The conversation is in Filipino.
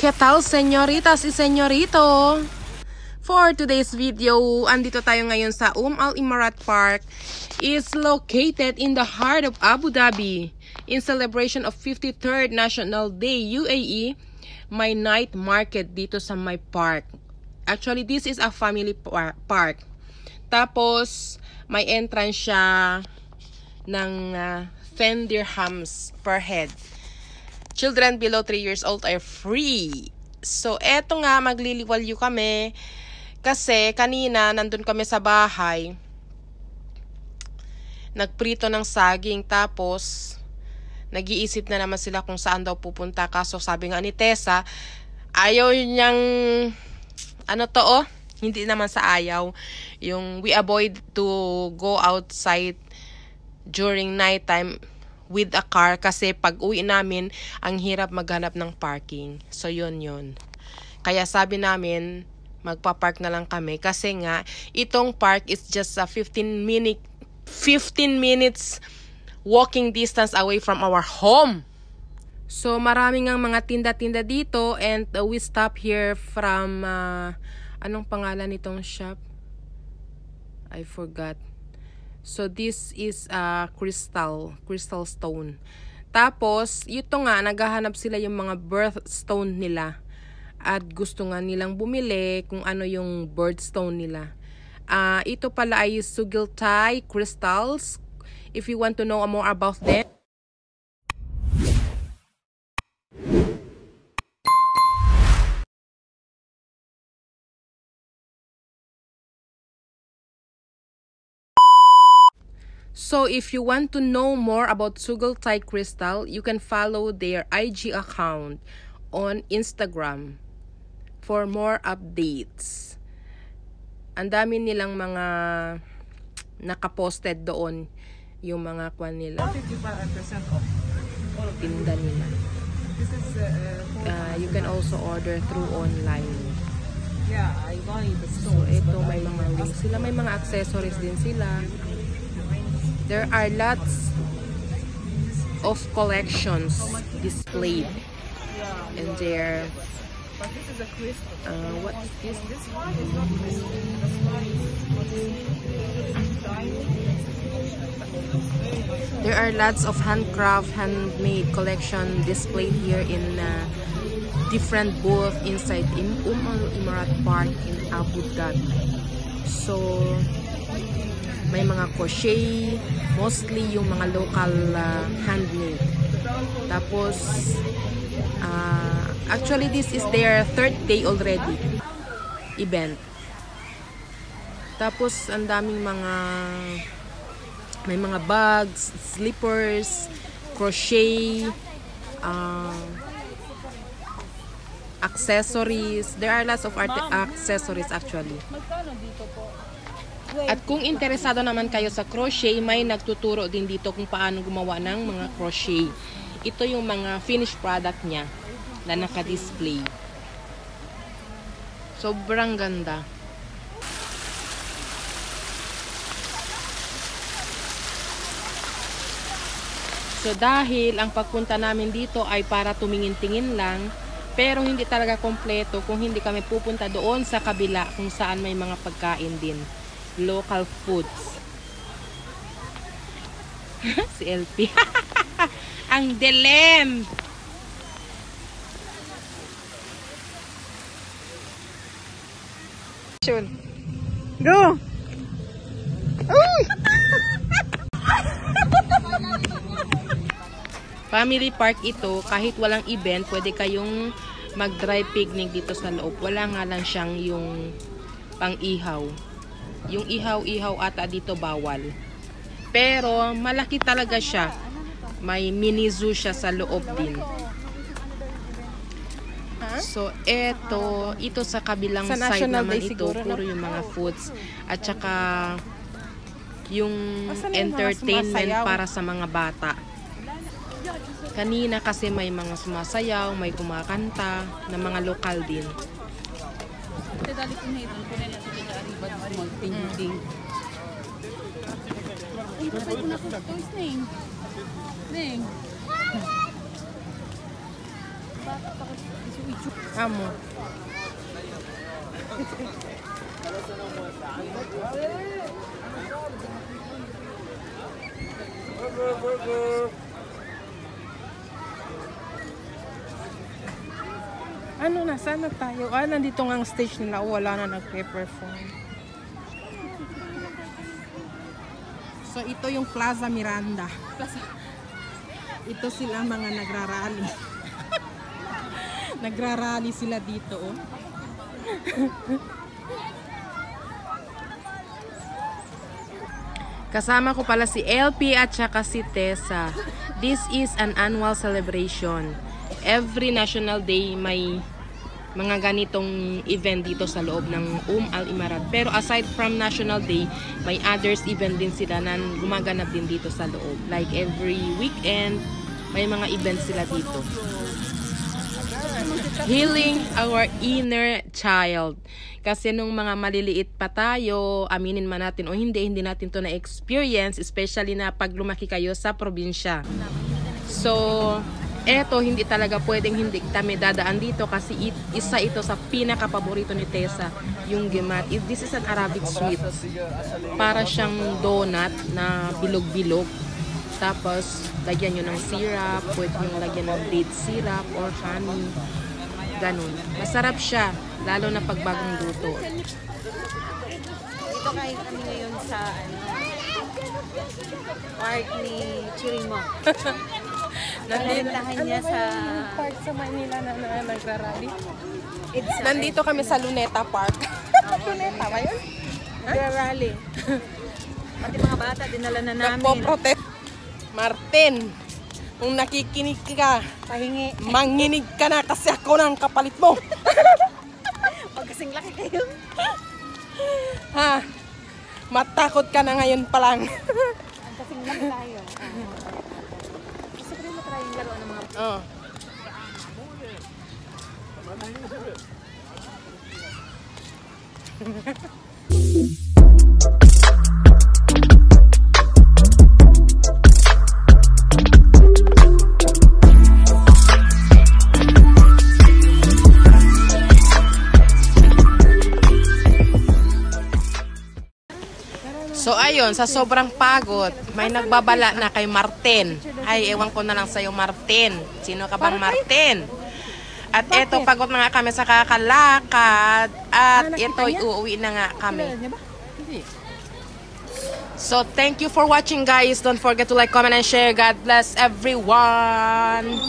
¿Qué tal, señoritas y señorito? For today's video, andito tayo ngayon sa Al Imarat Park. Is located in the heart of Abu Dhabi. In celebration of 53rd National Day UAE, may night market dito sa my park. Actually, this is a family park. Tapos, may entrance siya ng 10 dirhams per head. Children below 3 years old are free. So, eto nga, magliliwalyo kami. Kasi, kanina, nandun kami sa bahay. Nagprito ng saging. Tapos, nag-iisip na naman sila kung saan daw pupunta. Kaso, sabi nga ni Tessa, ayaw niyang, hindi naman sa ayaw. Yung we avoid to go outside during nighttime with a car kasi pag uwi namin, ang hirap maghanap ng parking. So, yun. Kaya sabi namin, magpa-park na lang kami kasi nga, itong park is just a 15 minutes walking distance away from our home. So, maraming ang mga tinda-tinda dito and we stop here from, anong pangalan nitong shop? I forgot. So, this is crystal stone. Tapos, ito nga, naghahanap sila yung mga birthstone nila. At gusto nga nilang bumili kung ano yung birthstone nila. Ito pala ay Sugiltai crystals. If you want to know more about them. So, if you want to know more about Sugiltai Crystal, you can follow their IG account on Instagram for more updates. Ang dami nilang mga nakaposted doon yung mga kwan nila. 55% off. Tinda nila. You can also order through online. Yeah, I buy the So, ito may mga rings sila. May mga accessories din sila. There are lots of collections displayed. And there, But this is a crystal. what is this? This one is not crystal. There are lots of handcraft, handmade collection displayed here in different booths inside Al Imarat Park in Abu Dhabi. So, may mga crochet, mostly yung mga local handmade. Tapos, actually this is their third day already event. Tapos, ang daming may mga bags, slippers, crochet, accessories. There are lots of accessories actually. Magkano dito po? At kung interesado naman kayo sa crochet, may nagtuturo din dito kung paano gumawa ng mga crochet. Ito yung mga finished product niya na naka-display. Sobrang ganda. So dahil ang pagpunta namin dito ay para tumingin-tingin lang, pero hindi talaga kompleto kung hindi kami pupunta doon sa kabila kung saan may mga pagkain din. Local foods. Si LP. Ang delem. Go! Family park ito, kahit walang event, pwede kayong mag-dry picnic dito sa loob. Wala nga lang siyang yung pang-ihaw. Yung ihaw-ihaw ata dito bawal. Pero malaki talaga siya. May mini zoo siya sa loob din. So, ito sa kabilang Sa side National naman Day ito, siguro, puro no? yung mga foods. At saka, yung Asan yung mga entertainment sumasayaw? para sa mga bata. Kanina kasi may mga sumasayaw, may kumakanta, na mga lokal din. Amo. Ano na, sana tayo? Nandito nga ang stage nila. Wala na nagpe-perform. So, ito yung Plaza Miranda. Ito sila mga nagrarally. Nagrarally sila dito, oh. Kasama ko pala si LP at saka si Tessa. This is an annual celebration. Every National Day may mga ganitong event dito sa loob ng Al Imarat. Pero aside from National Day, may others event din sila na gumaganap din dito sa loob. Like every weekend, may mga events sila dito. Healing our inner child. Kasi nung mga maliliit pa tayo, aminin man natin o hindi natin to na-experience, especially na pag lumaki kayo sa probinsya. So, eto, hindi talaga pwedeng hindi kami dadaan dito kasi isa ito sa pinaka-paborito ni Tessa, yung gemat. This is an Arabic sweet. Para siyang donut na bilog-bilog. Tapos, lagyan nyo ng syrup, pwede nyo lagyan ng date syrup or honey. Ganun. Masarap siya, lalo na pag bagong luto. Dito kain kami ngayon sa park ni Chirimo. Nanditahan niya sa park sa Manila na nagrarally. EDSA. Nandito kami sa Luneta Park. Luneta ba yun? Nagrarally. Pati mga bata, dinala na namin. Nagpo-protest. Martin, kung nakikinig ka, Pahingi. manginig ka na kasi ako ng kapalit mo. Pag kasing laki kayo. Ha? Matakot ka na ngayon pa lang. Ang kasing laki tayo. Gusto ko rin matry yung laruan ng mga... Oh. So ayun, sa sobrang pagod, may nagbabala na kay Martin. Ay, ewan ko na lang sa'yo, Martin. Sino ka bang Martin? At eto, pagod na nga kami sa kakalakad. At ito, uuwi na nga kami. So, thank you for watching, guys. Don't forget to like, comment, and share. God bless everyone.